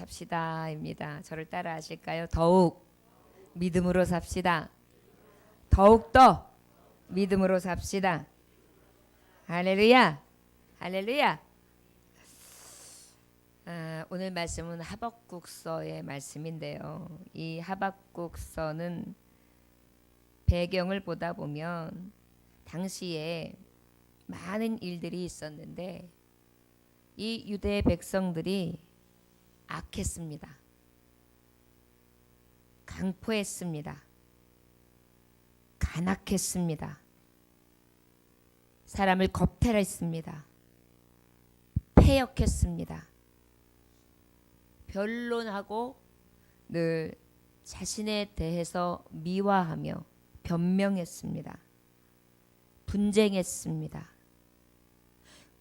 삽시다입니다. 저를 따라 하실까요? 더욱 믿음으로 삽시다. 더욱더 믿음으로 삽시다. 할렐루야. 할렐루야. 오늘 말씀은 하박국서의 말씀인데요. 이 하박국서는 배경을 보다 보면 당시에 많은 일들이 있었는데 이 유대 백성들이 악했습니다. 강포했습니다. 간악했습니다. 사람을 겁탈했습니다. 패역했습니다. 변론하고 늘 자신에 대해서 미화하며 변명했습니다. 분쟁했습니다.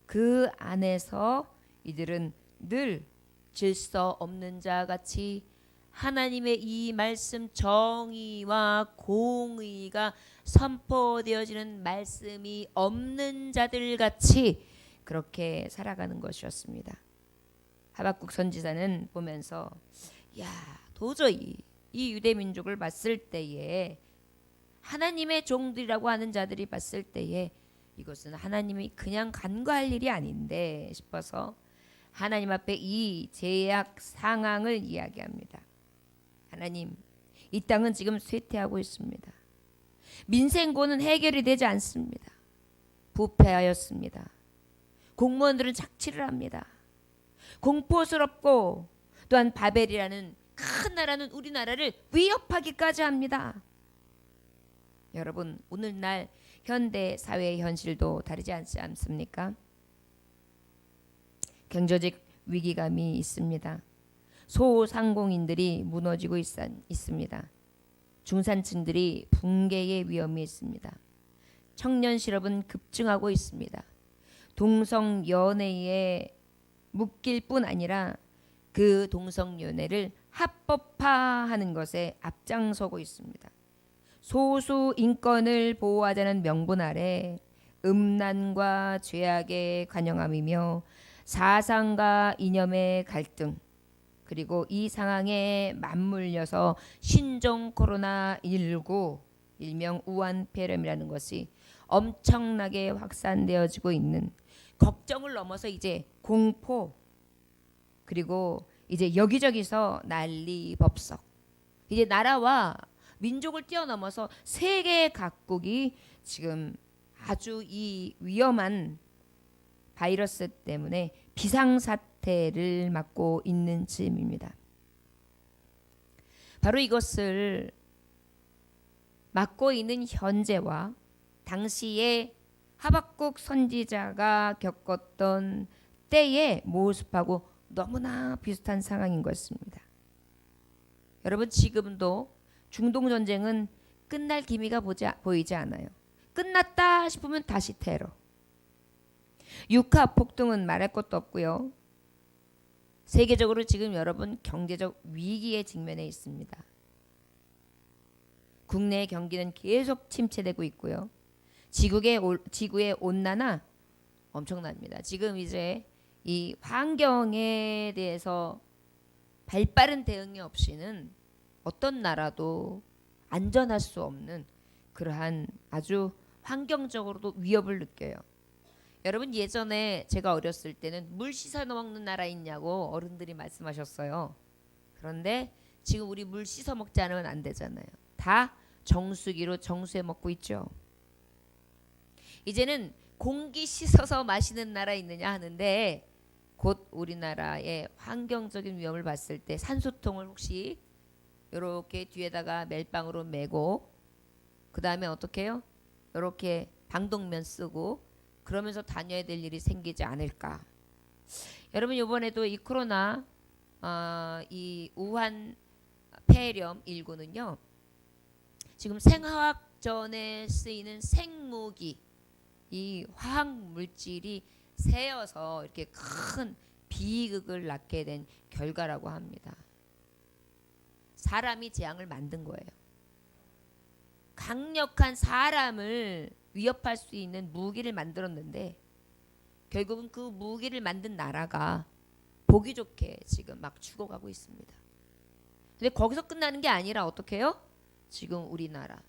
그 안에서 이들은 늘 질서 없는 자 같이 하나님의 이 말씀 정의와 공의가 선포되어지는 말씀이 없는 자들 같이 그렇게 살아가는 것이었습니다. 하박국 선지자는 보면서 도저히 이 유대 민족을 봤을 때에 하나님의 종들이라고 하는 자들이 봤을 때에 이것은 하나님이 그냥 간과할 일이 아닌데 싶어서 하나님 앞에 이 제약 상황을 이야기합니다. 하나님, 이 땅은 지금 쇠퇴하고 있습니다. 민생고는 해결이 되지 않습니다. 부패하였습니다. 공무원들은 착취를 합니다. 공포스럽고 또한 바벨이라는 큰 나라는 우리나라를 위협하기까지 합니다. 여러분, 오늘날 현대 사회의 현실도 다르지 않지 않습니까? 경제적 위기감이 있습니다. 소상공인들이 무너지고 있습니다. 중산층들이 붕괴의 위험이 있습니다. 청년 실업은 급증하고 있습니다. 동성 연애에 묶일 뿐 아니라 그 동성 연애를 합법화하는 것에 앞장서고 있습니다. 소수 인권을 보호하자는 명분 아래 음란과 죄악의 관영함이며 사상과 이념의 갈등, 그리고 이 상황에 맞물려서 신종 코로나19 일명 우한폐렴이라는 것이 엄청나게 확산되어지고 있는, 걱정을 넘어서 이제 공포, 그리고 이제 여기저기서 난리 법석, 이제 나라와 민족을 뛰어넘어서 세계 각국이 지금 아주 이 위험한 바이러스 때문에 비상사태를 맞고 있는 즈음입니다. 바로 이것을 맞고 있는 현재와 당시에 하박국 선지자가 겪었던 때의 모습하고 너무나 비슷한 상황인 것입니다. 여러분, 지금도 중동 전쟁은 끝날 기미가 보이지 않아요. 끝났다 싶으면 다시 테러. 유가 폭등은 말할 것도 없고요. 세계적으로 지금 여러분 경제적 위기에 직면해 있습니다. 국내 경기는 계속 침체되고 있고요. 지구의 온난화 엄청납니다. 지금 이제 이 환경에 대해서 발빠른 대응이 없이는 어떤 나라도 안전할 수 없는 그러한 아주 환경적으로도 위협을 느껴요. 여러분, 예전에 제가 어렸을 때는 물 씻어 먹는 나라 있냐고 어른들이 말씀하셨어요. 그런데 지금 우리 물 씻어 먹지 않으면 안 되잖아요. 다 정수기로 정수해 먹고 있죠. 이제는 공기 씻어서 마시는 나라 있느냐 하는데 곧 우리나라의 환경적인 위험을 봤을 때 산소통을 혹시 이렇게 뒤에다가 멜빵으로 메고 그 다음에 어떻게 해요? 이렇게 방독면 쓰고 그러면서 다녀야 될 일이 생기지 않을까. 여러분, 이번에도 이 코로나 이 우한 폐렴 19는요. 지금 생화학전에 쓰이는 생무기, 이 화학 물질이 새어서 이렇게 큰 비극을 낳게 된 결과라고 합니다. 사람이 재앙을 만든 거예요. 강력한 사람을 위협할 수 있는 무기를 만들었는데 결국은 그 무기를 만든 나라가 보기 좋게 지금 막 죽어가고 있습니다. 근데 거기서 끝나는 게 아니라 어떻게 해요? 지금 우리나라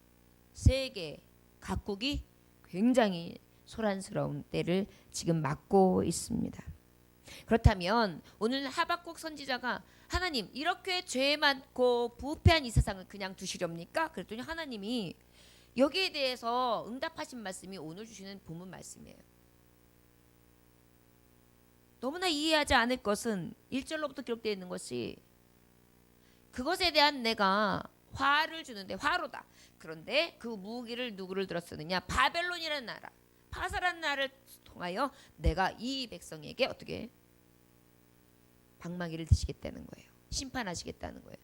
세계 각국이 굉장히 소란스러운 때를 지금 맞고 있습니다. 그렇다면 오늘 하박국 선지자가 하나님 이렇게 죄 많고 부패한 이 세상을 그냥 두시렵니까? 그랬더니 하나님이 여기에 대해서 응답하신 말씀이 오늘 주시는 본문 말씀이에요. 너무나 이해하지 않을 것은 1절로부터 기록되어 있는 것이 그것에 대한 내가 화를 주는데 화로다. 그런데 그 무기를 누구를 들었느냐? 바벨론이라는 나라, 파사라는 나라를 통하여 내가 이 백성에게 어떻게 방망이를 드시겠다는 거예요. 심판하시겠다는 거예요.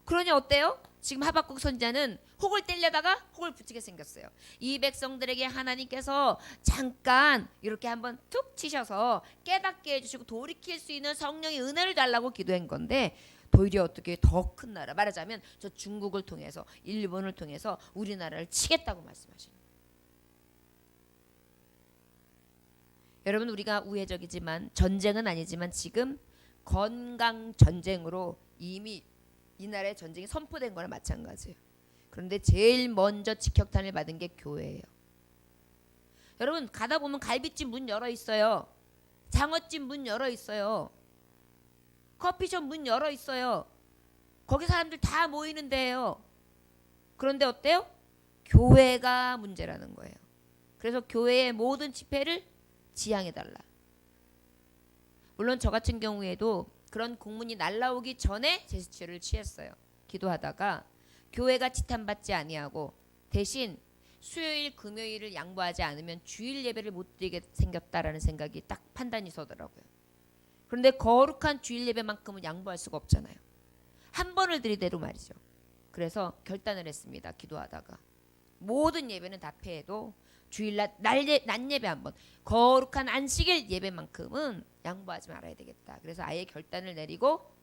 그러니 어때요? 지금 하박국 선지자는 혹을 때려다가 혹을 붙이게 생겼어요. 이 백성들에게 하나님께서 잠깐 이렇게 한번 툭 치셔서 깨닫게 해주시고 돌이킬 수 있는 성령의 은혜를 달라고 기도한 건데 도리어 어떻게 더 큰 나라, 말하자면 저 중국을 통해서 일본을 통해서 우리나라를 치겠다고 말씀하시는 거예요. 여러분, 우리가 우회적이지만 전쟁은 아니지만 지금 건강 전쟁으로 이미 이 나라의 전쟁이 선포된 거나 마찬가지예요. 그런데 제일 먼저 직격탄을 받은 게 교회예요. 여러분, 가다 보면 갈비집 문 열어 있어요. 장어집 문 열어 있어요. 커피숍 문 열어 있어요. 거기 사람들 다 모이는데요. 그런데 어때요? 교회가 문제라는 거예요. 그래서 교회의 모든 집회를 지양해달라. 물론 저 같은 경우에도 그런 공문이 날라오기 전에 제스처를 취했어요. 기도하다가 교회가 지탄받지 아니하고 대신 수요일 금요일을 양보하지 않으면 주일 예배를 못 드리게 생겼다라는 생각이 딱 판단이 서더라고요. 그런데 거룩한 주일 예배만큼은 양보할 수가 없잖아요. 한 번을 드리대로 말이죠. 그래서 결단을 했습니다. 기도하다가 모든 예배는 다 폐해도 주일날 낮 예배 한 번, 거룩한 안식일 예배만큼은 양보하지 말아야 되겠다. 그래서 아예 결단을 내리고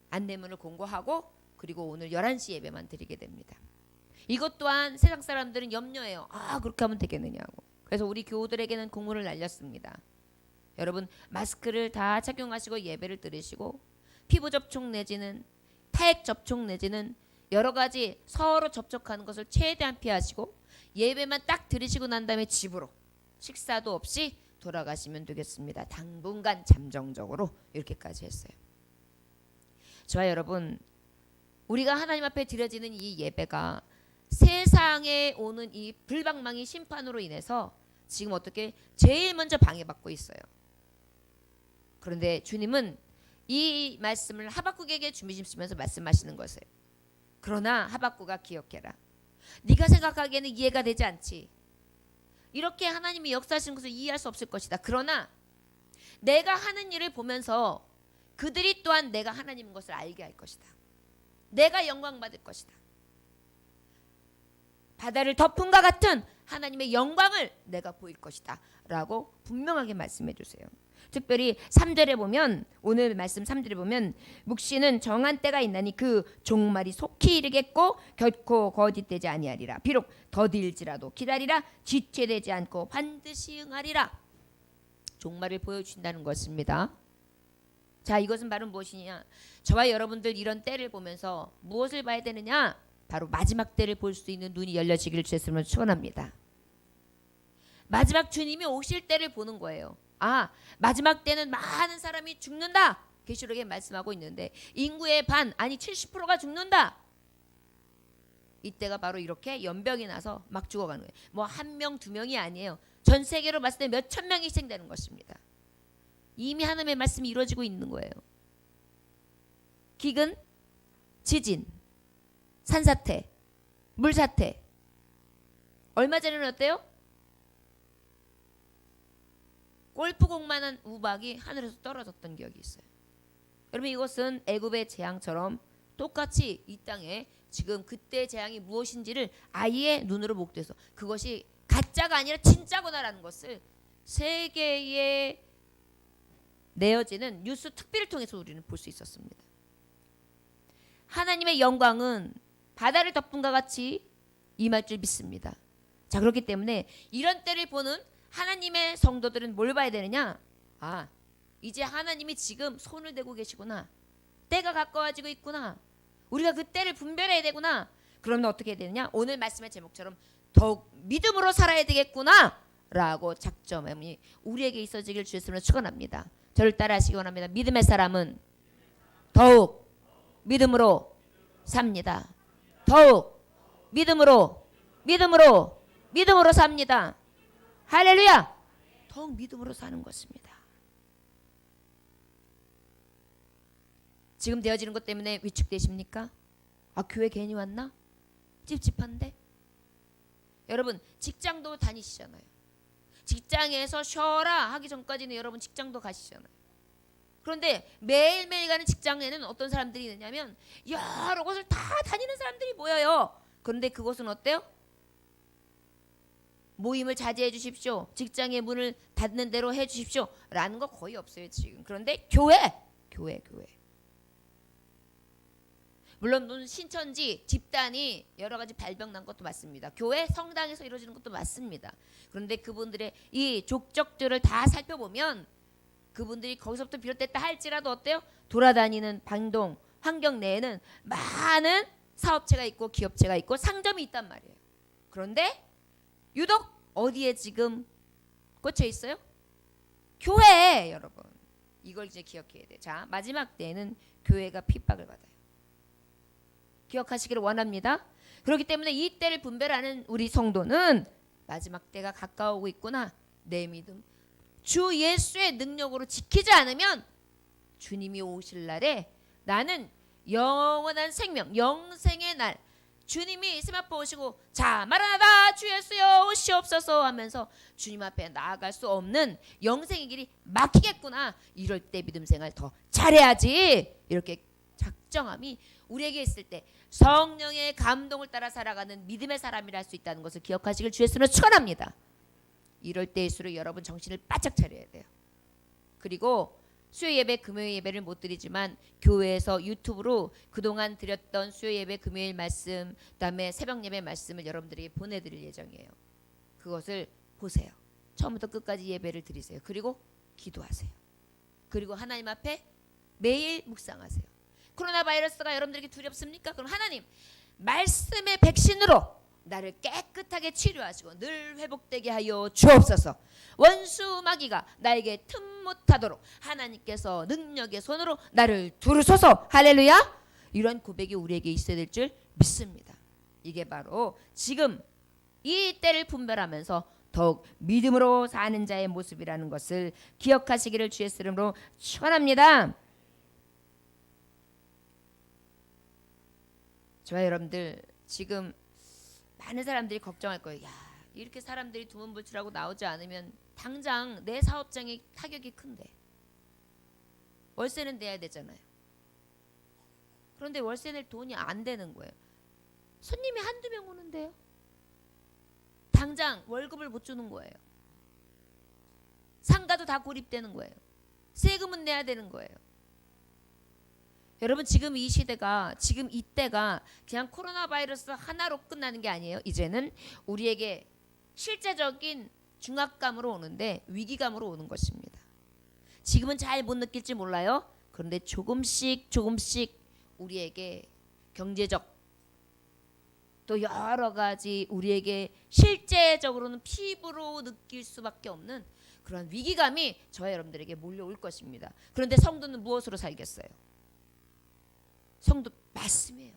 안내문을 공고하고 그리고 오늘 11시 예배만 드리게 됩니다. 이것 또한 세상 사람들은 염려해요. 아, 그렇게 하면 되겠느냐고. 그래서 우리 교우들에게는 공문을 날렸습니다. 여러분, 마스크를 다 착용하시고 예배를 들으시고 피부 접촉 내지는 타액 접촉 내지는 여러 가지 서로 접촉하는 것을 최대한 피하시고 예배만 딱 드리시고 난 다음에 집으로 식사도 없이 돌아가시면 되겠습니다. 당분간 잠정적으로 이렇게까지 했어요. 저와 여러분, 우리가 하나님 앞에 드려지는 이 예배가 세상에 오는 이 불방망이 심판으로 인해서 지금 어떻게 제일 먼저 방해받고 있어요. 그런데 주님은 이 말씀을 하박국에게 주시면서 말씀하시는 것이에요. 그러나 하박국아 기억해라. 네가 생각하기에는 이해가 되지 않지. 이렇게 하나님이 역사하시는 것을 이해할 수 없을 것이다. 그러나 내가 하는 일을 보면서 그들이 또한 내가 하나님인 것을 알게 할 것이다. 내가 영광 받을 것이다. 바다를 덮음과 같은 하나님의 영광을 내가 보일 것이다 라고 분명하게 말씀해 주세요. 특별히 3절에 보면, 오늘 말씀 3절에 보면 묵시는 정한 때가 있나니 그 종말이 속히 이르겠고 결코 거짓되지 아니하리라. 비록 더딜지라도 기다리라. 지체되지 않고 반드시 응하리라. 종말을 보여주신다는 것입니다. 자, 이것은 바로 무엇이냐? 저와 여러분들 이런 때를 보면서 무엇을 봐야 되느냐? 바로 마지막 때를 볼 수 있는 눈이 열려지기를 주셨으면 축원합니다. 마지막 주님이 오실 때를 보는 거예요. 아, 마지막 때는 많은 사람이 죽는다. 계시록에 말씀하고 있는데 인구의 반, 아니 70%가 죽는다. 이때가 바로 이렇게 연병이 나서 막 죽어가는 거예요. 뭐 한 명, 두 명이 아니에요. 전 세계로 봤을 때 몇천 명이 희생되는 것입니다. 이미 하나님의 말씀이 이루어지고 있는 거예요. 기근, 지진, 산사태, 물사태. 얼마 전에는 어때요? 골프공만한 우박이 하늘에서 떨어졌던 기억이 있어요. 여러분, 이것은 애굽의 재앙처럼 똑같이 이 땅에 지금 그때 재앙이 무엇인지를 아예 눈으로 목도해서 그것이 가짜가 아니라 진짜구나라는 것을 세계에 내어지는 뉴스 특비를 통해서 우리는 볼 수 있었습니다. 하나님의 영광은 바다를 덮음과 같이 임할 줄 믿습니다. 자, 그렇기 때문에 이런 때를 보는 하나님의 성도들은 뭘 봐야 되느냐? 아, 이제 하나님이 지금 손을 대고 계시구나. 때가 가까워지고 있구나. 우리가 그 때를 분별해야 되구나. 그러면 어떻게 해야 되느냐? 오늘 말씀의 제목처럼 더욱 믿음으로 살아야 되겠구나 라고 작정함이 우리에게 있어지길 주의 이름으로 축원합니다. 저를 따라하시기 원합니다. 믿음의 사람은 더욱 믿음으로 삽니다. 더욱 믿음으로 삽니다. 할렐루야. 더욱 믿음으로 사는 것입니다. 지금 되어지는 것 때문에 위축되십니까? 아, 교회 괜히 왔나? 찝찝한데? 여러분 직장도 다니시잖아요. 직장에서 쉬어라 하기 전까지는 여러분 직장도 가시잖아요. 그런데 매일매일 가는 직장에는 어떤 사람들이 있느냐면 여러 곳을 다 다니는 사람들이 모여요. 그런데 그곳은 어때요? 모임을 자제해 주십시오. 직장의 문을 닫는 대로 해 주십시오. 라는 거 거의 없어요 지금. 그런데 교회. 물론 신천지 집단이 여러 가지 발병 난 것도 맞습니다. 교회 성당에서 이루어지는 것도 맞습니다. 그런데 그분들의 이 족적들을 다 살펴보면 그분들이 거기서부터 비롯됐다 할지라도 어때요? 돌아다니는 방동 환경 내에는 많은 사업체가 있고 기업체가 있고 상점이 있단 말이에요. 그런데 유독 어디에 지금 꽂혀 있어요? 교회. 여러분 이걸 이제 기억해야 돼요. 자, 마지막 때에는 교회가 핍박을 받아요. 기억하시기를 원합니다. 그렇기 때문에 이 때를 분별하는 우리 성도는 마지막 때가 가까우고 있구나. 내 믿음 주 예수의 능력으로 지키지 않으면 주님이 오실 날에 나는 영원한 생명 영생의 날 주님이 세마포 오시고 자 마라나다 주 예수여 오시옵소서 하면서 주님 앞에 나아갈 수 없는 영생의 길이 막히겠구나. 이럴 때 믿음 생활 더 잘해야지. 이렇게 작정함이 우리에게 있을 때 성령의 감동을 따라 살아가는 믿음의 사람이라 할 수 있다는 것을 기억하시길 주의 이름으로 축원합니다. 이럴 때일수록 여러분 정신을 바짝 차려야 돼요. 그리고 수요 예배 금요일 예배를 못 드리지만 교회에서 유튜브로 그동안 드렸던 수요 예배 금요일 말씀 그다음에 새벽 예배 말씀을 여러분들에게 보내드릴 예정이에요. 그것을 보세요. 처음부터 끝까지 예배를 드리세요. 그리고 기도하세요. 그리고 하나님 앞에 매일 묵상하세요. 코로나 바이러스가 여러분들에게 두렵습니까? 그럼 하나님 말씀의 백신으로 나를 깨끗하게 치료하시고 늘 회복되게 하여 주옵소서. 원수 마귀가 나에게 틈 못하도록 하나님께서 능력의 손으로 나를 두르소서. 할렐루야. 이런 고백이 우리에게 있어야 될 줄 믿습니다. 이게 바로 지금 이 때를 분별하면서 더욱 믿음으로 사는 자의 모습이라는 것을 기억하시기를 주의 이름으로 축원합니다. 저와 여러분들 지금 많은 사람들이 걱정할 거예요. 야, 이렇게 사람들이 두문불출하고 나오지 않으면 당장 내 사업장에 타격이 큰데 월세는 내야 되잖아요. 그런데 월세 낼 돈이 안 되는 거예요. 손님이 한두 명 오는데요. 당장 월급을 못 주는 거예요. 상가도 다 고립되는 거예요. 세금은 내야 되는 거예요. 여러분 지금 이 시대가 지금 이때가 그냥 코로나 바이러스 하나로 끝나는 게 아니에요. 이제는 우리에게 실제적인 중압감으로 오는데 위기감으로 오는 것입니다. 지금은 잘 못 느낄지 몰라요. 그런데 조금씩 우리에게 경제적 또 여러 가지 우리에게 실제적으로는 피부로 느낄 수밖에 없는 그런 위기감이 저와 여러분들에게 몰려올 것입니다. 그런데 성도는 무엇으로 살겠어요? 성도 말씀이에요.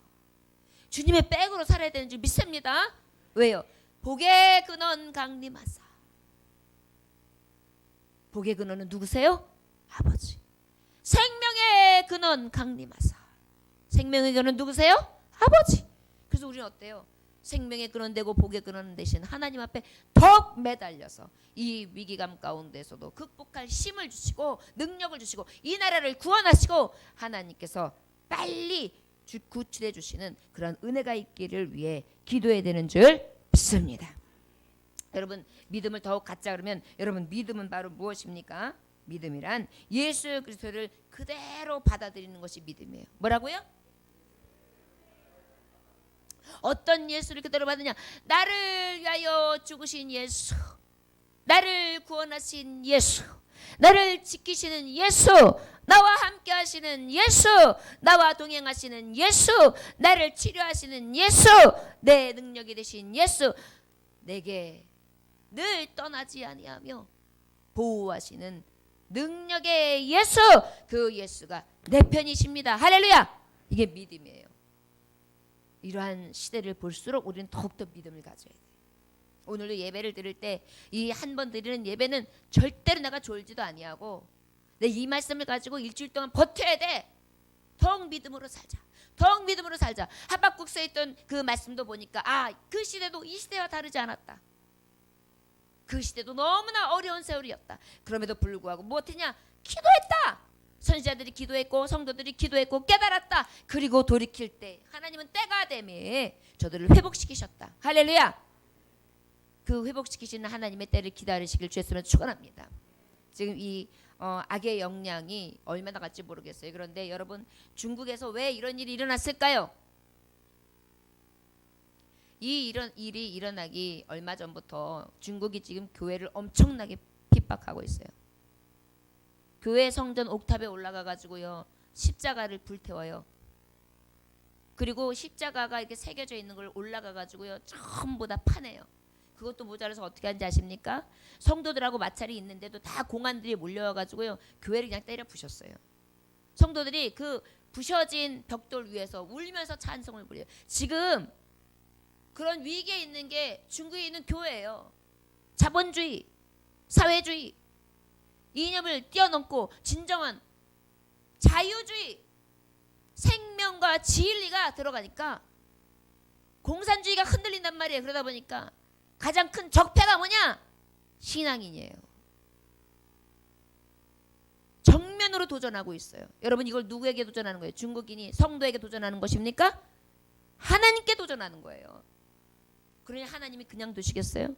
주님의 백으로 살아야 되는 줄 믿습니다. 왜요? 복의 근원 강림하사. 복의 근원은 누구세요? 아버지. 생명의 근원 강림하사. 생명의 근원 누구세요? 아버지. 그래서 우리는 어때요? 생명의 근원 되고 복의 근원 되신 하나님 앞에 더 매달려서 이 위기감 가운데서도 극복할 힘을 주시고 능력을 주시고 이 나라를 구원하시고 하나님께서 빨리 구출해 주시는 그런 은혜가 있기를 위해 기도해야 되는 줄 믿습니다. 여러분 믿음을 더욱 갖자 그러면 여러분 믿음은 바로 무엇입니까? 믿음이란 예수 그리스도를 그대로 받아들이는 것이 믿음이에요. 뭐라고요? 어떤 예수를 그대로 받느냐? 나를 위하여 죽으신 예수, 나를 구원하신 예수, 나를 지키시는 예수, 나와 함께 하시는 예수, 나와 동행하시는 예수, 나를 치료하시는 예수, 내 능력이 되신 예수, 내게 늘 떠나지 아니하며 보호하시는 능력의 예수, 그 예수가 내 편이십니다. 할렐루야. 이게 믿음이에요. 이러한 시대를 볼수록 우리는 더욱더 믿음을 가져야 돼. 오늘도 예배를 드릴 때 이 한 번 드리는 예배는 절대로 내가 졸지도 아니하고 내 이 말씀을 가지고 일주일 동안 버텨야 돼. 더욱 믿음으로 살자. 더욱 믿음으로 살자. 하박국서에 있던 그 말씀도 보니까 그 시대도 이 시대와 다르지 않았다. 그 시대도 너무나 어려운 세월이었다. 그럼에도 불구하고 무엇했냐? 기도했다. 선지자들이 기도했고 성도들이 기도했고 깨달았다. 그리고 돌이킬 때 하나님은 때가 되매 저들을 회복시키셨다. 할렐루야. 그 회복시키시는 하나님의 때를 기다리시길 주였으면 축원합니다. 지금 이 악의 영향이 얼마나 갈지 모르겠어요. 그런데 여러분, 중국에서 왜 이런 일이 일어났을까요? 이런 일이 일어나기 얼마 전부터 중국이 지금 교회를 엄청나게 핍박하고 있어요. 교회 성전 옥탑에 올라가 가지고요, 십자가를 불태워요. 그리고 십자가가 이렇게 새겨져 있는 걸 올라가 가지고요, 전부 다 파내요. 그것도 모자라서 어떻게 하는지 아십니까? 성도들하고 마찰이 있는데도 다 공안들이 몰려와 가지고요, 교회를 그냥 때려 부셨어요. 성도들이 그 부셔진 벽돌 위에서 울면서 찬송을 부려요. 지금 그런 위기에 있는 게 중국에 있는 교회예요. 자본주의, 사회주의, 이념을 뛰어넘고 진정한 자유주의, 생명과 진리가 들어가니까 공산주의가 흔들린단 말이에요. 그러다 보니까 가장 큰 적폐가 뭐냐? 신앙인이에요. 정면으로 도전하고 있어요. 여러분, 이걸 누구에게 도전하는 거예요? 중국인이 성도에게 도전하는 것입니까? 하나님께 도전하는 거예요. 그러니 하나님이 그냥 두시겠어요?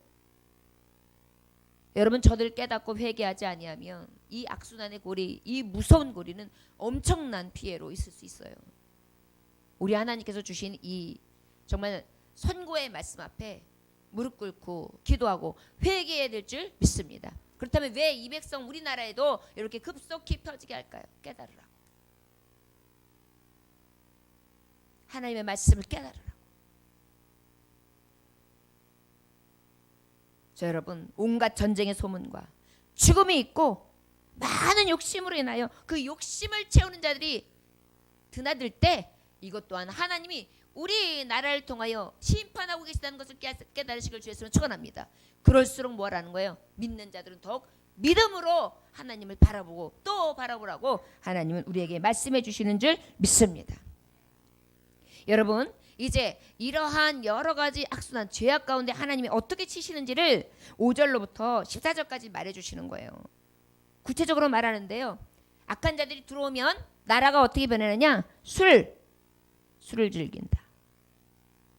여러분, 저들 깨닫고 회개하지 아니하면 이 악순환의 고리, 이 무서운 고리는 엄청난 피해로 있을 수 있어요. 우리 하나님께서 주신 이 정말 선고의 말씀 앞에 무릎 꿇고 기도하고 회개해야 될 줄 믿습니다. 그렇다면 왜 이 백성 우리나라에도 이렇게 급속히 펴지게 할까요? 깨달으라고. 하나님의 말씀을 깨달으라고. 자, 여러분, 온갖 전쟁의 소문과 죽음이 있고 많은 욕심으로 인하여 그 욕심을 채우는 자들이 드나들 때 이것 또한 하나님이 우리나라를 통하여 심판하고 계시다는 것을 깨달으시길 주였으면 축원합니다. 그럴수록 뭐라는 거예요? 믿는 자들은 더욱 믿음으로 하나님을 바라보고 또 바라보라고 하나님은 우리에게 말씀해 주시는 줄 믿습니다. 여러분, 이제 이러한 여러 가지 악순환 죄악 가운데 하나님이 어떻게 치시는지를 5절로부터 14절까지 말해 주시는 거예요. 구체적으로 말하는데요, 악한 자들이 들어오면 나라가 어떻게 변하느냐? 술을 즐긴다.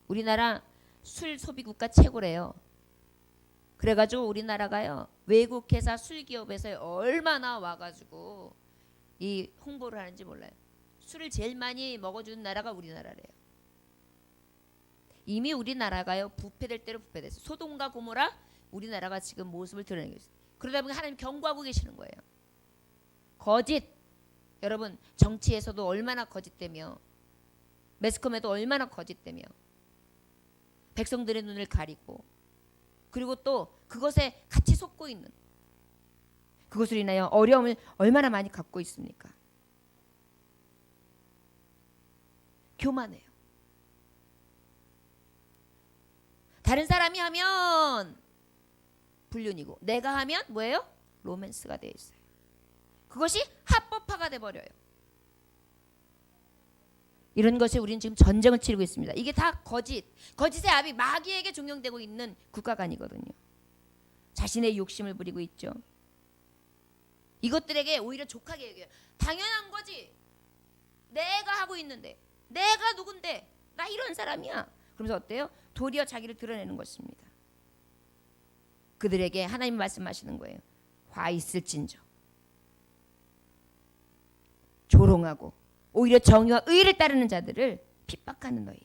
우리나라 술 소비 국가 최고래요. 그래가지고 우리나라가요, 외국 회사 술 기업에서 얼마나 와가지고 이 홍보를 하는지 몰라요. 술을 제일 많이 먹어주는 나라가 우리나라래요. 이미 우리나라가요, 부패될 대로 부패됐어요. 소돔과 고모라, 우리나라가 지금 모습을 드러내고 있어요. 그러다 보니 하나님 경고하고 계시는 거예요. 거짓. 여러분, 정치에서도 얼마나 거짓되며 매스컴에도 얼마나 거짓되며 백성들의 눈을 가리고 그리고 또 그것에 같이 속고 있는, 그것을 인하여 어려움을 얼마나 많이 갖고 있습니까? 교만해요. 다른 사람이 하면 불륜이고 내가 하면 뭐예요? 로맨스가 되어 있어요. 그것이 합법화가 돼버려요. 이런 것에 우리는 지금 전쟁을 치르고 있습니다. 이게 다 거짓의 압이 마귀에게 종용되고 있는 국가가 아니거든요. 자신의 욕심을 부리고 있죠. 이것들에게 오히려 족하게 얘기해요. 당연한 거지. 내가 하고 있는데, 내가 누군데, 나 이런 사람이야. 그러면서 어때요? 도리어 자기를 드러내는 것입니다. 그들에게 하나님 말씀하시는 거예요. 화 있을진저. 조롱하고 오히려 정의와 의를 따르는 자들을 핍박하는 너예요.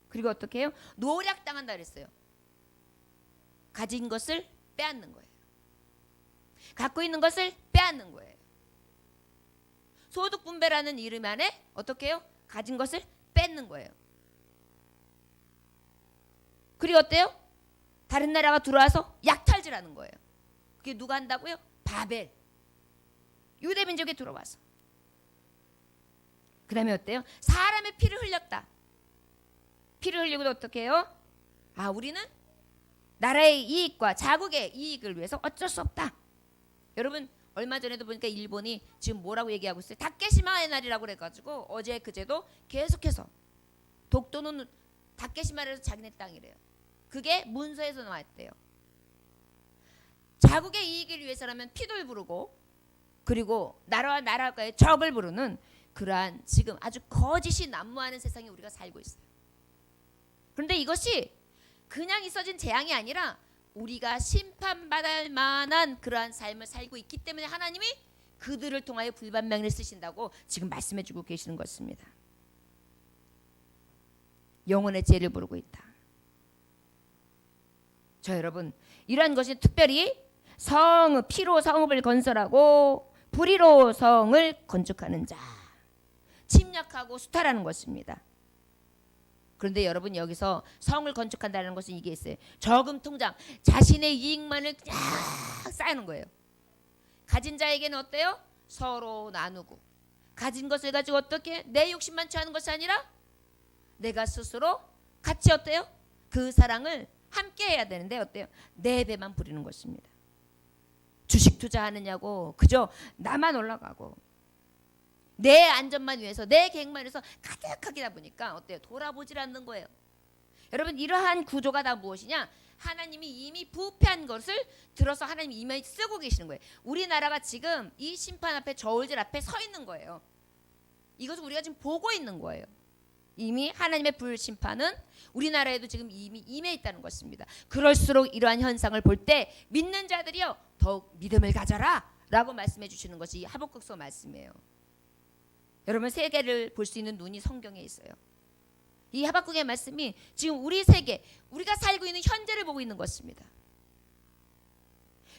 그리고 어떻게 해요? 노략당한다 그랬어요. 가진 것을 빼앗는 거예요. 갖고 있는 것을 빼앗는 거예요. 소득 분배라는 이름 안에 어떻게 해요? 가진 것을 뺏는 거예요. 그리고 어때요? 다른 나라가 들어와서 약탈질하는 거예요. 그게 누가 한다고요? 바벨. 유대 민족에 들어와서. 그 다음에 어때요? 사람의 피를 흘렸다. 피를 흘리고도 어떻게 해요? 아, 우리는 나라의 이익과 자국의 이익을 위해서 어쩔 수 없다. 여러분 얼마 전에도 보니까 일본이 지금 뭐라고 얘기하고 있어요? 다케시마의 날이라고 그래가지고 어제 그제도 계속해서 독도는 다케시마에서 자기네 땅이래요. 그게 문서에서 나왔대요. 자국의 이익을 위해서라면 피를 부르고 그리고 나라와 나라과의 적을 부르는 그러한 지금 아주 거짓이 난무하는 세상에 우리가 살고 있어요. 그런데 이것이 그냥 있어진 재앙이 아니라 우리가 심판받을 만한 그러한 삶을 살고 있기 때문에 하나님이 그들을 통하여 불반명을 쓰신다고 지금 말씀해주고 계시는 것입니다. 영혼의 죄를 부르고 있다. 저 여러분, 이러한 것이 특별히 피로 성읍을 건설하고 불의로 성을 건축하는 자, 침략하고 수탈하는 것입니다. 그런데 여러분 여기서 성을 건축한다는 것은 이게 있어요. 저금 통장, 자신의 이익만을 쫙 쌓는 거예요. 가진 자에게는 어때요? 서로 나누고 가진 것을 가지고 어떻게 내 욕심만 취하는 것이 아니라 내가 스스로 같이 어때요? 그 사랑을 함께 해야 되는데 어때요? 내 배만 부리는 것입니다. 주식 투자하느냐고 그저 나만 올라가고 내 안전만 위해서 내 계획만 위해서 가득하게 하다 보니까 어때요? 돌아보질 않는 거예요. 여러분 이러한 구조가 다 무엇이냐? 하나님이 이미 부패한 것을 들어서 하나님이 이미 쓰고 계시는 거예요. 우리나라가 지금 이 심판 앞에 저울질 앞에 서 있는 거예요. 이것을 우리가 지금 보고 있는 거예요. 이미 하나님의 불심판은 우리나라에도 지금 이미 임해 있다는 것입니다. 그럴수록 이러한 현상을 볼 때 믿는 자들이요 더욱 믿음을 가져라 라고 말씀해 주시는 것이 하박국서 말씀이에요. 여러분 세계를 볼 수 있는 눈이 성경에 있어요. 이 하박국의 말씀이 지금 우리 세계, 우리가 살고 있는 현재를 보고 있는 것입니다.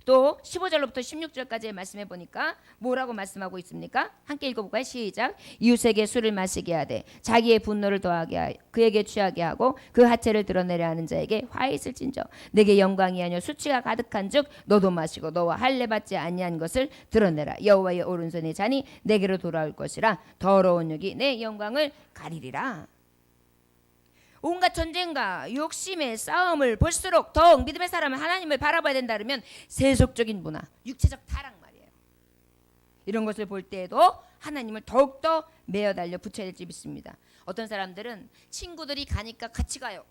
또 15절로부터 16절까지의 말씀해 보니까 뭐라고 말씀하고 있습니까? 함께 읽어볼까요? 시작. 이웃에게 술을 마시게 하되 자기의 분노를 더하게 하여 그에게 취하게 하고 그 하체를 드러내려 하는 자에게 화 있을진저 내게 영광이 아니요 수치가 가득한즉 너도 마시고 너와 할례 받지 아니한 것을 드러내라. 여호와의 오른손의 잔이 내게로 돌아올 것이라 더러운 육이 내 영광을 가리리라. 온갖 전쟁과 욕심의 싸움을 볼수록 더욱 믿음의 사람은 하나님을 바라봐야 된다 그러면 세속적인 문화, 육체적 타락 말이에요. 이런 것을 볼 때에도 하나님을 더욱더 매어 달려 붙여야 될지 믿습니다. 어떤 사람들은 친구들이 가니까 같이 가요.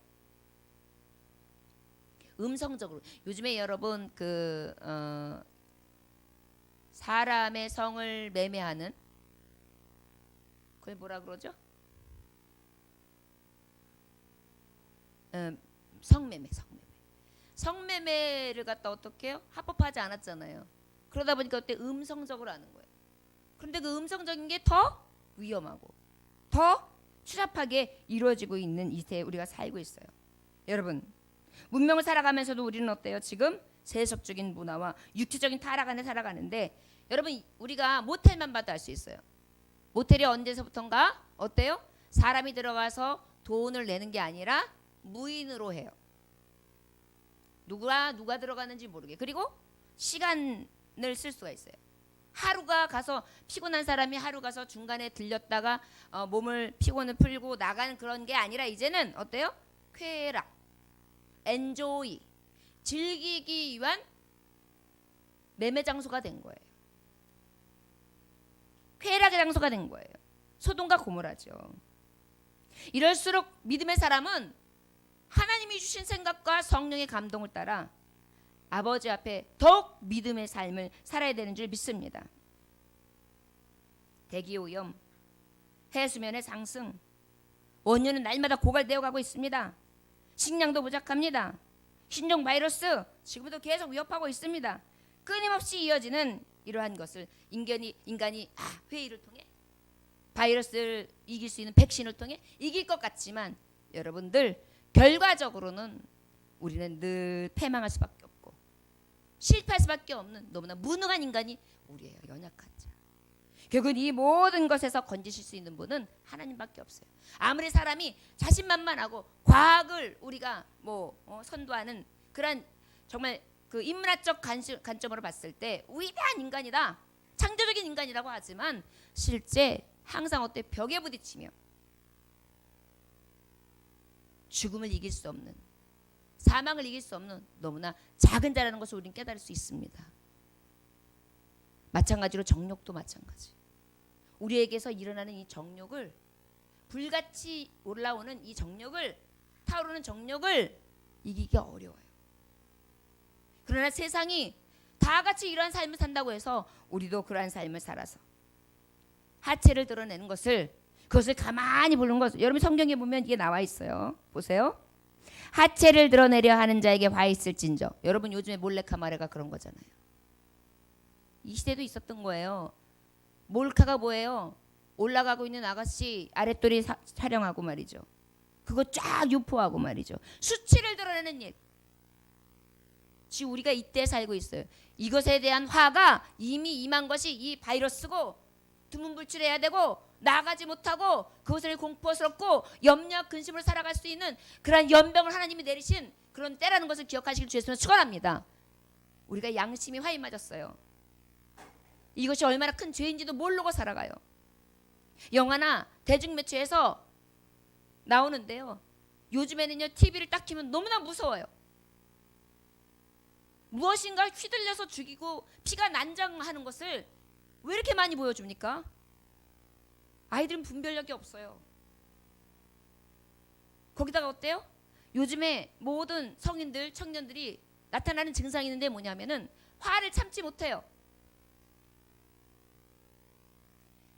음성적으로. 요즘에 여러분 사람의 성을 매매하는 그걸 뭐라 그러죠? 성매매를 갖다 어떻게 해요? 합법하지 않았잖아요. 그러다 보니까 그때 음성적으로 하는 거예요. 그런데 그 음성적인 게 더 위험하고 더 추잡하게 이루어지고 있는 이 시대에 우리가 살고 있어요. 여러분 문명을 살아가면서도 우리는 어때요? 지금 세속적인 문화와 육체적인 타락 안에 살아가는데 여러분 우리가 모텔만 봐도 알 수 있어요. 모텔이 언제서부턴가 어때요? 사람이 들어가서 돈을 내는 게 아니라 무인으로 해요. 누가 들어가는지 모르게. 그리고 시간을 쓸 수가 있어요. 하루가 가서 피곤한 사람이 하루 가서 중간에 들렸다가 몸을 피곤을 풀고 나가는 그런 게 아니라 이제는 어때요? 쾌락, 엔조이, 즐기기 위한 매매 장소가 된 거예요. 쾌락의 장소가 된 거예요. 소돔과 고모라죠. 이럴수록 믿음의 사람은 하나님이 주신 생각과 성령의 감동을 따라 아버지 앞에 더욱 믿음의 삶을 살아야 되는 줄 믿습니다. 대기오염, 해수면의 상승, 원유는 날마다 고갈되어 가고 있습니다. 식량도 부족합니다. 신종 바이러스 지금도 계속 위협하고 있습니다. 끊임없이 이어지는 이러한 것을 인간이 회의를 통해 바이러스를 이길 수 있는 백신을 통해 이길 것 같지만 여러분들 결과적으로는 우리는 늘 패망할 수밖에 없고 실패할 수밖에 없는 너무나 무능한 인간이 우리예요. 연약한 자. 결국은 이 모든 것에서 건지실 수 있는 분은 하나님밖에 없어요. 아무리 사람이 자신만만하고 과학을 우리가 선도하는 그런 정말 그 인문학적 관점으로 봤을 때 위대한 인간이다, 창조적인 인간이라고 하지만 실제 항상 어때 벽에 부딪히며 죽음을 이길 수 없는, 사망을 이길 수 없는 너무나 작은 자라는 것을 우리는 깨달을 수 있습니다. 마찬가지로 정욕도 마찬가지. 우리에게서 일어나는 이 정욕을, 불같이 올라오는 이 정욕을, 타오르는 정욕을 이기기가 어려워요. 그러나 세상이 다 같이 이러한 삶을 산다고 해서 우리도 그러한 삶을 살아서 하체를 드러내는 것을, 그것을 가만히 보는 것, 여러분 성경에 보면 이게 나와 있어요. 보세요. 하체를 드러내려 하는 자에게 화 있을진저. 여러분 요즘에 몰래카메라가 그런 거잖아요. 이 시대도 있었던 거예요. 몰카가 뭐예요? 올라가고 있는 아가씨 아랫도리 촬영하고 말이죠. 그거 쫙 유포하고 말이죠. 수치를 드러내는 일. 지금 우리가 이때 살고 있어요. 이것에 대한 화가 이미 임한 것이 이 바이러스고 두문불출해야 되고 나가지 못하고 그것을 공포스럽고 염려 근심으로 살아갈 수 있는 그러한 연병을 하나님이 내리신 그런 때라는 것을 기억하시길 주였으면 축원합니다. 우리가 양심이 화에 맞았어요. 이것이 얼마나 큰 죄인지도 모르고 살아가요. 영화나 대중매체에서 나오는데요. 요즘에는요 TV를 딱 켜면 너무나 무서워요. 무엇인가 휘둘려서 죽이고 피가 난장하는 것을 왜 이렇게 많이 보여줍니까? 아이들은 분별력이 없어요. 거기다가 어때요? 요즘에 모든 성인들, 청년들이 나타나는 증상이 있는데 뭐냐면은 화를 참지 못해요.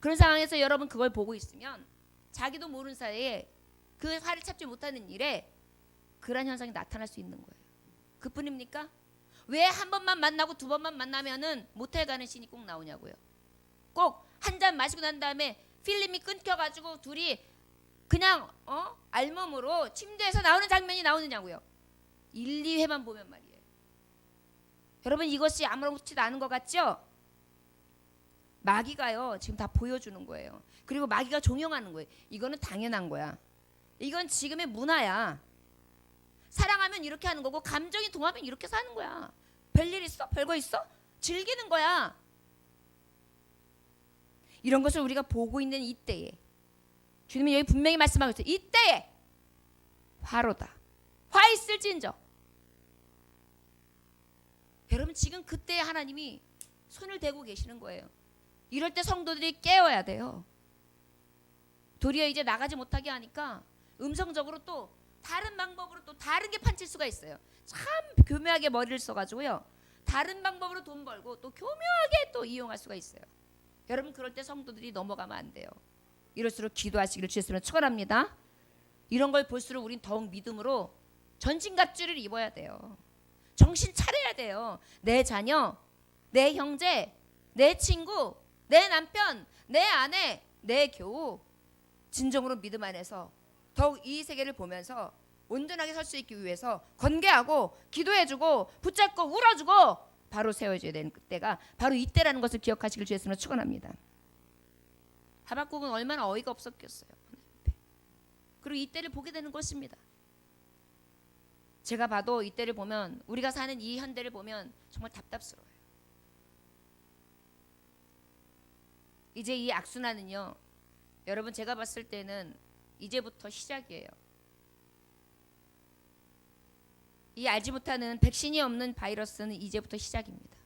그런 상황에서 여러분 그걸 보고 있으면 자기도 모르는 사이에 그 화를 참지 못하는 일에 그런 현상이 나타날 수 있는 거예요. 그뿐입니까? 왜 한 번만 만나고 두 번만 만나면은 모텔 가는 씬이 꼭 나오냐고요. 꼭 한 잔 마시고 난 다음에 필름이 끊겨가지고 둘이 그냥 알몸으로 침대에서 나오는 장면이 나오느냐고요. 1, 2회만 보면 말이에요. 여러분 이것이 아무렇지도 않은 것 같죠? 마귀가요 지금 다 보여주는 거예요. 그리고 마귀가 종용하는 거예요. 이거는 당연한 거야. 이건 지금의 문화야. 사랑하면 이렇게 하는 거고 감정이 동하면 이렇게 사는 거야. 별일 있어? 별거 있어? 즐기는 거야. 이런 것을 우리가 보고 있는 이때에 주님이 여기 분명히 말씀하고 있어요. 이때에 화로다. 화 있을진저. 여러분 지금 그때에 하나님이 손을 대고 계시는 거예요. 이럴 때 성도들이 깨어야 돼요. 도리어 이제 나가지 못하게 하니까 음성적으로 또 다른 방법으로 또 다른 게 판칠 수가 있어요. 참 교묘하게 머리를 써가지고요. 다른 방법으로 돈 벌고 또 교묘하게 또 이용할 수가 있어요. 여러분 그럴 때 성도들이 넘어가면 안 돼요. 이럴수록 기도하시기를 주였으면 축원합니다. 이런 걸 볼수록 우린 더욱 믿음으로 전신갑주를 입어야 돼요. 정신 차려야 돼요. 내 자녀, 내 형제, 내 친구, 내 남편, 내 아내, 내 교우 진정으로 믿음 안에서 더욱 이 세계를 보면서 온전하게 설 수 있기 위해서 건개하고 기도해주고 붙잡고 울어주고 바로 세워줘야 되는 때가 바로 이때라는 것을 기억하시길 주였으면 축원합니다. 하박국은 얼마나 어이가 없었겠어요. 그리고 이때를 보게 되는 것입니다. 제가 봐도 이때를 보면 우리가 사는 이 현대를 보면 정말 답답스러워요. 이제 이 악순환은요. 여러분 제가 봤을 때는 이제부터 시작이에요. 이 알지 못하는 백신이 없는 바이러스는 이제부터 시작입니다.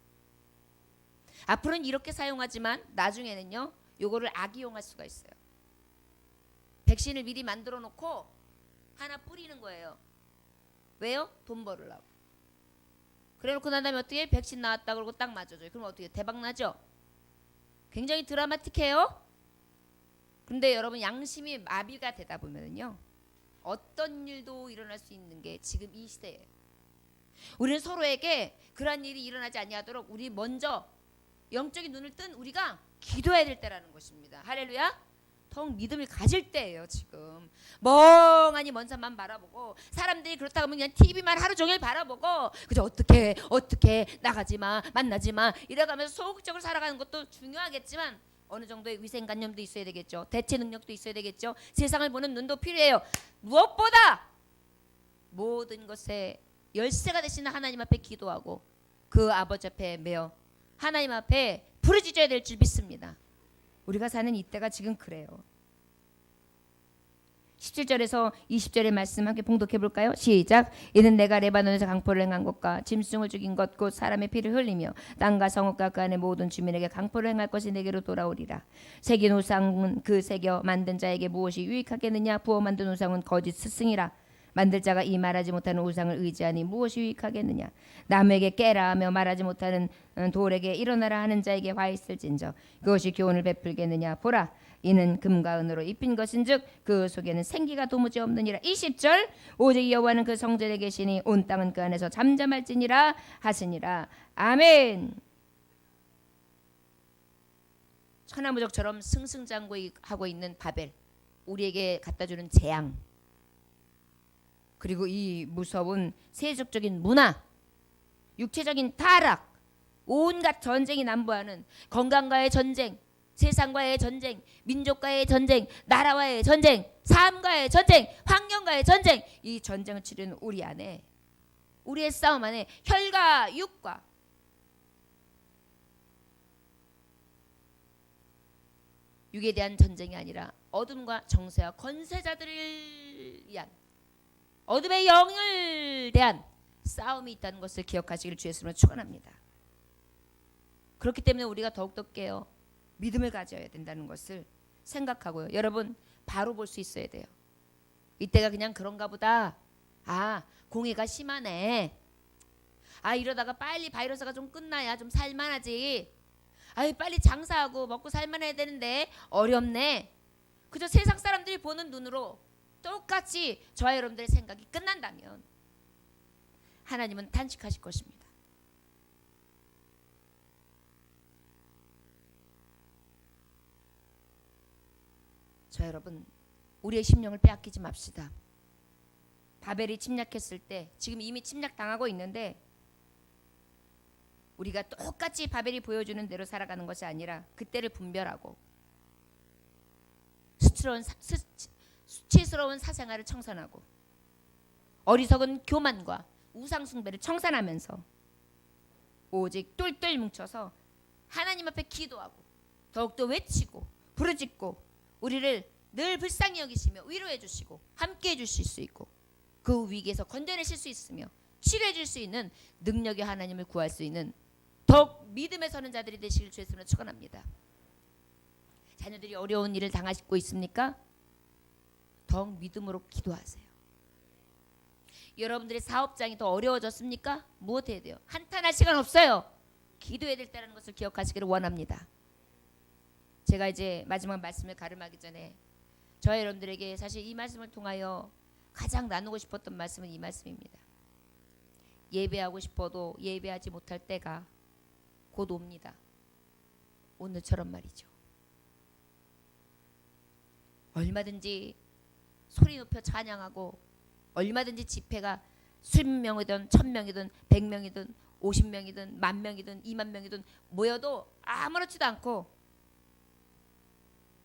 앞으로는 이렇게 사용하지만 나중에는요. 요거를 악이용할 수가 있어요. 백신을 미리 만들어 놓고 하나 뿌리는 거예요. 왜요? 돈 벌으려고. 그래 놓고 난 다음에 어떻게 백신 나왔다 그러고 딱 맞아줘요. 그럼 어떻게 대박 나죠? 굉장히 드라마틱해요. 그런데 여러분 양심이 마비가 되다 보면은요. 어떤 일도 일어날 수 있는 게 지금 이 시대예요. 우리는 서로에게 그러한 일이 일어나지 아니하도록 우리 먼저 영적인 눈을 뜬 우리가 기도해야 될 때라는 것입니다. 할렐루야. 더욱 믿음을 가질 때예요. 지금 멍하니 먼 산만 바라보고 사람들이 그렇다고 하면 그냥 TV만 하루 종일 바라보고 그저 어떻게 나가지마 만나지마 이래가면서 소극적으로 살아가는 것도 중요하겠지만 어느 정도의 위생관념도 있어야 되겠죠. 대체 능력도 있어야 되겠죠. 세상을 보는 눈도 필요해요. 무엇보다 모든 것에 열쇠가 되시는 하나님 앞에 기도하고 그 아버지 앞에 매어 하나님 앞에 부르짖어야 될 줄 믿습니다. 우리가 사는 이때가 지금 그래요. 17절에서 20절의 말씀 함께 봉독해 볼까요? 시작. 이는 내가 레바논에서 강포를 행한 것과 짐승을 죽인 것 곧 사람의 피를 흘리며 땅과 성읍과 그 안의 모든 주민에게 강포를 행할 것이 내게로 돌아오리라. 새긴 우상은 그 새겨 만든 자에게 무엇이 유익하겠느냐? 부어 만든 우상은 거짓 스승이라. 만들 자가 이 말하지 못하는 우상을 의지하니 무엇이 유익하겠느냐? 나무에게 깨라 하며 말하지 못하는 돌에게 일어나라 하는 자에게 화 있을진저 그것이 교훈을 베풀겠느냐? 보라, 이는 금과 은으로 입힌 것인즉 그 속에는 생기가 도무지 없느니라. 20절. 오직 여호와는 그 성전에 계시니 온 땅은 그 안에서 잠잠할지니라 하시니라. 아멘. 천하무적처럼 승승장구하고 있는 바벨, 우리에게 갖다주는 재앙, 그리고 이 무서운 세속적인 문화, 육체적인 타락, 온갖 전쟁이 난무하는 건강과의 전쟁, 세상과의 전쟁, 민족과의 전쟁, 나라와의 전쟁, 삶과의 전쟁, 환경과의 전쟁, 이 전쟁을 치르는 우리 안에, 우리의 싸움 안에 혈과 육과 육에 대한 전쟁이 아니라 어둠과 정세와 권세자들을 위한 어둠의 영을 대한 싸움이 있다는 것을 기억하시기를 주의 이름으로 축원합니다. 그렇기 때문에 우리가 더욱더 깨어 믿음을 가져야 된다는 것을 생각하고요. 여러분 바로 볼 수 있어야 돼요. 이때가 그냥 그런가 보다. 아, 공해가 심하네. 아, 이러다가 빨리 바이러스가 좀 끝나야 좀 살만하지. 아유, 빨리 장사하고 먹고 살만해야 되는데 어렵네. 그저 세상 사람들이 보는 눈으로 똑같이 저와 여러분들의 생각이 끝난다면 하나님은 단식하실 것입니다. 저 여러분, 우리의 심령을 빼앗기지 맙시다. 바벨이 침략했을 때, 지금 이미 침략당하고 있는데 우리가 똑같이 바벨이 보여주는 대로 살아가는 것이 아니라 그때를 분별하고 수치스러운 사생활을 청산하고 어리석은 교만과 우상숭배를 청산하면서 오직 똘똘 뭉쳐서 하나님 앞에 기도하고 더욱더 외치고 부르짖고 우리를 늘 불쌍히 여기시며 위로해 주시고 함께 해 주실 수 있고 그 위기에서 건져내실 수 있으며 치료해 줄 수 있는 능력의 하나님을 구할 수 있는 더욱 믿음에 서는 자들이 되시길 주의 이름으로 축원합니다. 자녀들이 어려운 일을 당하고 있습니까? 더욱 믿음으로 기도하세요. 여러분들의 사업장이 더 어려워졌습니까? 무엇 해야 돼요? 한탄할 시간 없어요. 기도해야 될 때라는 것을 기억하시기를 원합니다. 제가 이제 마지막 말씀을 가름하기 전에 저와 여러분들에게 사실 이 말씀을 통하여 가장 나누고 싶었던 말씀은 이 말씀입니다. 예배하고 싶어도 예배하지 못할 때가 곧 옵니다. 오늘처럼 말이죠. 얼마든지 소리 높여 찬양하고 얼마든지 집회가 수십 명이든 1000명이든 100명이든 50명이든 10,000명이든 20,000명이든 모여도 아무렇지도 않고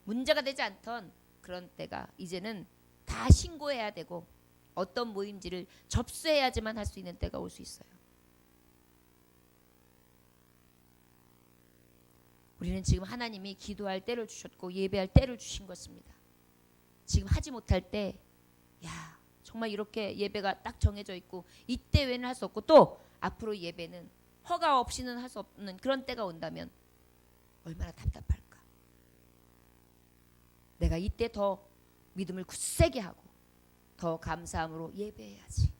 문제가 되지 않던 그런 때가 이제는 다 신고해야 되고 어떤 모임지를 접수해야지만 할 수 있는 때가 올 수 있어요. 우리는 지금 하나님이 기도할 때를 주셨고 예배할 때를 주신 것입니다. 지금 하지 못할 때, 야, 정말 이렇게 예배가 딱 정해져 있고 이때 외에는 할 수 없고 또 앞으로 예배는 허가 없이는 할 수 없는 그런 때가 온다면 얼마나 답답할까. 내가 이때 더 믿음을 굳세게 하고 더 감사함으로 예배해야지.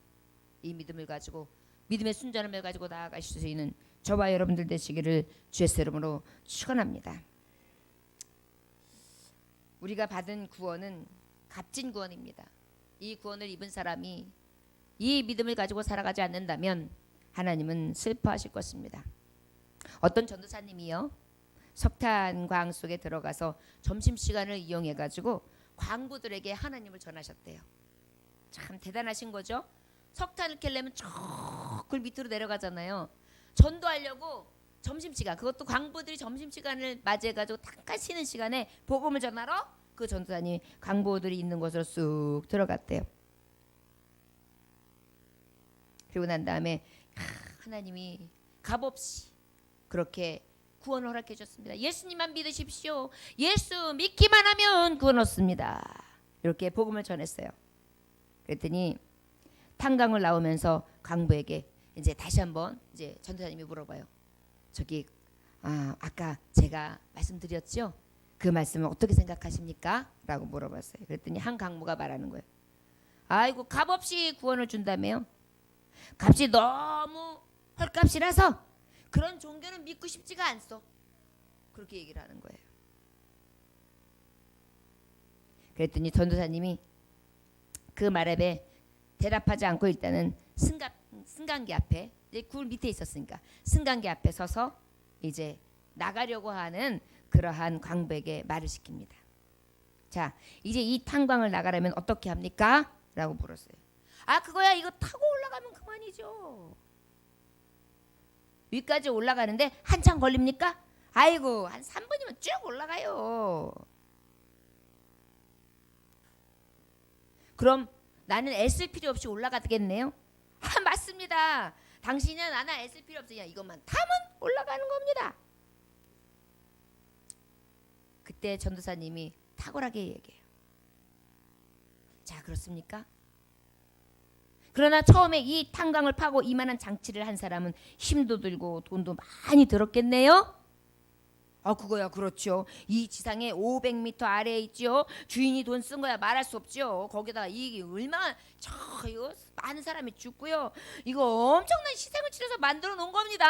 이 믿음을 가지고 믿음의 순전함을 가지고 나아가실 수 있는 저와 여러분들 되시기를 주의 이름으로 축원합니다. 우리가 받은 구원은 값진 구원입니다. 이 구원을 입은 사람이 이 믿음을 가지고 살아가지 않는다면 하나님은 슬퍼하실 것입니다. 어떤 전도사님이요 석탄광 속에 들어가서 점심시간을 이용해가지고 광부들에게 하나님을 전하셨대요. 참 대단하신 거죠. 석탄을 캐려면 저 밑으로 내려가잖아요. 전도하려고 점심시간, 그것도 광부들이 점심시간을 맞이해가지고 잠깐 쉬는 시간에 복음을 전하러 그 전도사님이 광부들이 있는 곳으로 쑥 들어갔대요. 그리고 난 다음에 하나님이 값없이 그렇게 구원을 허락해 줬습니다. 예수님만 믿으십시오. 예수 믿기만 하면 구원 얻습니다. 이렇게 복음을 전했어요. 그랬더니 탄광을 나오면서 광부에게 이제 다시 한번 이제 전도사님이 물어봐요. 저기 아까 제가 말씀드렸죠? 그 말씀을 어떻게 생각하십니까? 라고 물어봤어요. 그랬더니 한 광부가 말하는 거예요. 아이고 값없이 구원을 준다며요. 값이 너무 헐값이라서 그런 종교는 믿고 싶지가 않소. 그렇게 얘기를 하는 거예요. 그랬더니 전도사님이 그 말에 대답하지 않고 일단은 승강기 앞에, 이제 굴 밑에 있었으니까 승강기 앞에 서서 이제 나가려고 하는 그러한 광부에게 말을 시킵니다. 자, 이제 이 탄광을 나가려면 어떻게 합니까? 라고 물었어요. 그거야 이거 타고 올라가면 그만이죠. 위까지 올라가는데 한참 걸립니까? 아이고 한 3분이면 쭉 올라가요. 그럼 나는 애쓸 필요 없이 올라가겠네요? 맞습니다. 당신은 나나 애쓸 필요 없으냐. 이것만 타면 올라가는 겁니다. 그때 전도사님이 탁월하게 얘기해요. 자, 그렇습니까? 그러나 처음에 이 탄광을 파고 이만한 장치를 한 사람은 힘도 들고 돈도 많이 들었겠네요. 그거야 그렇죠. 이 지상에 500m 아래에 있죠. 주인이 돈 쓴 거야 말할 수 없죠. 거기다 이게 얼마나 이거 많은 사람이 죽고요. 이거 엄청난 희생을 치러서 만들어 놓은 겁니다.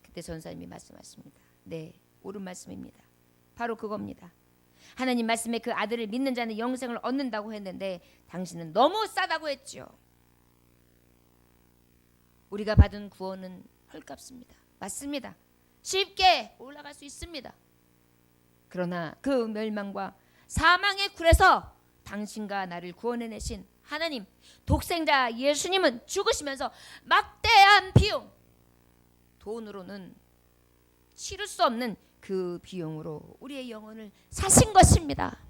그때 전사님이 말씀하십니다. 네, 옳은 말씀입니다. 바로 그겁니다. 하나님 말씀에 그 아들을 믿는 자는 영생을 얻는다고 했는데 당신은 너무 싸다고 했죠. 우리가 받은 구원은 헐값입니다. 맞습니다. 쉽게 올라갈 수 있습니다. 그러나 그 멸망과 사망의 굴에서 당신과 나를 구원해내신 하나님, 독생자 예수님은 죽으시면서 막대한 비용, 돈으로는 치를 수 없는 그 비용으로 우리의 영혼을 사신 것입니다.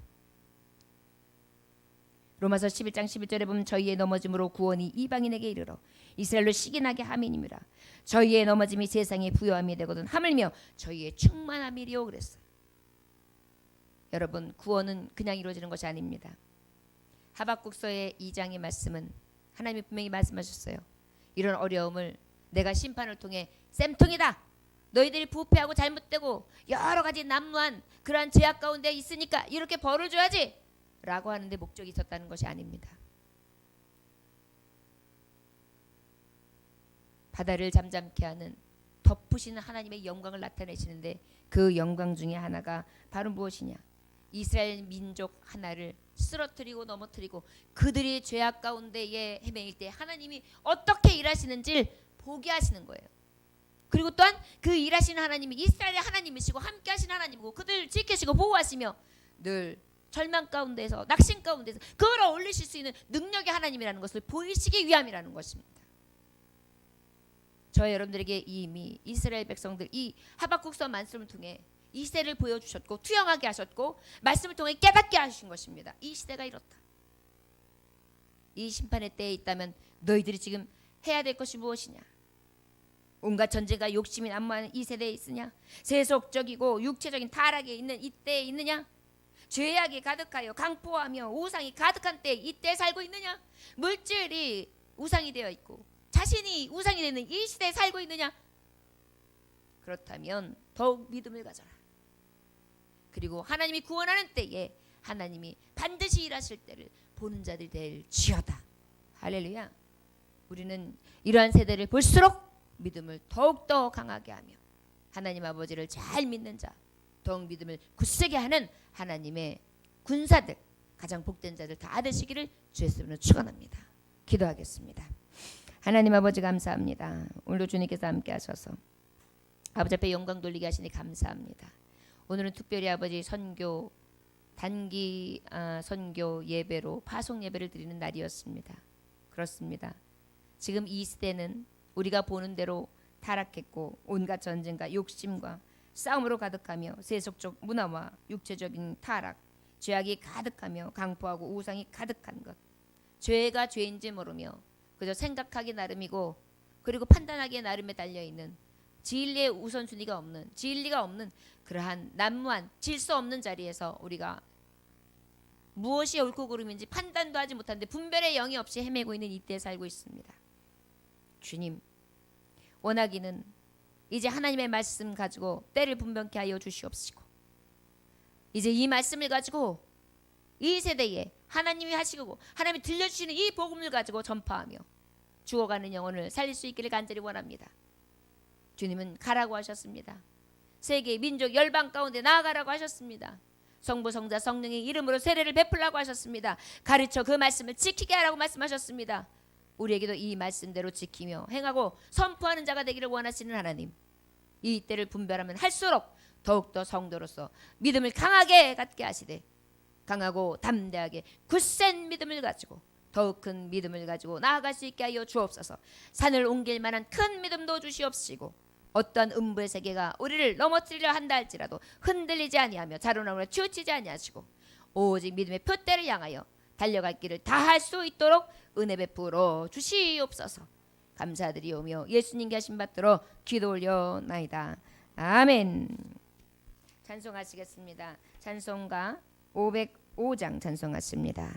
로마서 11장 11절에 보면 저희의 넘어짐으로 구원이 이방인에게 이르러 이스라엘로 시기나게 함이니라. 저희의 넘어짐이 세상의 부요함이 되거든 하물며 저희의 충만함이리요 그랬어요. 여러분, 구원은 그냥 이루어지는 것이 아닙니다. 하박국서의 2장의 말씀은 하나님이 분명히 말씀하셨어요. 이런 어려움을 내가 심판을 통해 쌤통이다. 너희들이 부패하고 잘못되고 여러 가지 난무한 그러한 죄악 가운데 있으니까 이렇게 벌을 줘야지 라고 하는데 목적이 있었다는 것이 아닙니다. 바다를 잠잠케 하는 덮으시는 하나님의 영광을 나타내시는데 그 영광 중에 하나가 바로 무엇이냐? 이스라엘 민족 하나를 쓰러뜨리고 넘어뜨리고 그들이 죄악 가운데에 헤매일 때 하나님이 어떻게 일하시는지를 보게 하시는 거예요. 그리고 또한 그 일하시는 하나님이 이스라엘의 하나님이시고 함께 하시는 하나님이고 그들을 지키시고 보호하시며 늘 절망 가운데서 낙심 가운데서 끌어올리실 수 있는 능력의 하나님이라는 것을 보이시기 위함이라는 것입니다. 저희 여러분들에게 이미 이스라엘 백성들 이 하박국서 말씀을 통해 이 시대를 보여주셨고 투영하게 하셨고 말씀을 통해 깨닫게 하신 것입니다. 이 시대가 이렇다. 이 심판의 때에 있다면 너희들이 지금 해야 될 것이 무엇이냐? 온갖 전쟁과 욕심이 난무하는 이 세대에 있으냐? 세속적이고 육체적인 타락에 있는 이때에 있느냐? 죄악이 가득하여 강포하며 우상이 가득한 때 이때 살고 있느냐? 물질이 우상이 되어 있고 자신이 우상이 되는 이 시대에 살고 있느냐? 그렇다면 더욱 믿음을 가져라. 그리고 하나님이 구원하는 때에 하나님이 반드시 일하실 때를 보는 자들이 될지어다. 할렐루야. 우리는 이러한 세대를 볼수록 믿음을 더욱더 강하게 하며 하나님 아버지를 잘 믿는 자, 더욱 믿음을 굳세게 하는 하나님의 군사들, 가장 복된 자들 다 되시기를 주의 이름으로 축원합니다. 기도하겠습니다. 하나님 아버지 감사합니다. 오늘도 주님께서 함께 하셔서 아버지 앞에 영광 돌리게 하시니 감사합니다. 오늘은 특별히 아버지 선교 단기 선교 예배로 파송 예배를 드리는 날이었습니다. 그렇습니다. 지금 이 시대는 우리가 보는 대로 타락했고 온갖 전쟁과 욕심과 싸움으로 가득하며 세속적 문화와 육체적인 타락, 죄악이 가득하며 강포하고 우상이 가득한 것. 죄가 죄인지 모르며 그저 생각하기 나름이고 그리고 판단하기에 나름에 달려있는 진리의 우선순위가 없는 진리가 없는 그러한 난무한 질서 없는 자리에서 우리가 무엇이 옳고 그름인지 판단도 하지 못하는데 분별의 영이 없이 헤매고 있는 이때에 살고 있습니다. 주님 원하기는 이제 하나님의 말씀 가지고 때를 분명케 하여 주시옵시고 이제 이 말씀을 가지고 이 세대에 하나님이 하시고 하나님이 들려주시는 이 복음을 가지고 전파하며 죽어가는 영혼을 살릴 수 있기를 간절히 원합니다. 주님은 가라고 하셨습니다. 세계 민족 열방 가운데 나아가라고 하셨습니다. 성부 성자 성령의 이름으로 세례를 베풀라고 하셨습니다. 가르쳐 그 말씀을 지키게 하라고 말씀하셨습니다. 우리에게도 이 말씀대로 지키며 행하고 선포하는 자가 되기를 원하시는 하나님, 이 때를 분별하면 할수록 더욱더 성도로서 믿음을 강하게 갖게 하시되 강하고 담대하게 굳센 믿음을 가지고 더욱 큰 믿음을 가지고 나아갈 수 있게 하여 주옵소서. 산을 옮길 만한 큰 믿음도 주시옵시고 어떤 음부의 세계가 우리를 넘어뜨리려 한다 할지라도 흔들리지 아니하며 자로나무로 치우치지 아니하시고 오직 믿음의 표대를 향하여 달려갈 길을 다할 수 있도록 은혜 베풀어 주시옵소서. 감사드리오며 예수님께 하신 받들어 기도 올려나이다. 아멘. 찬송하시겠습니다. 찬송가 505장 찬송하십니다.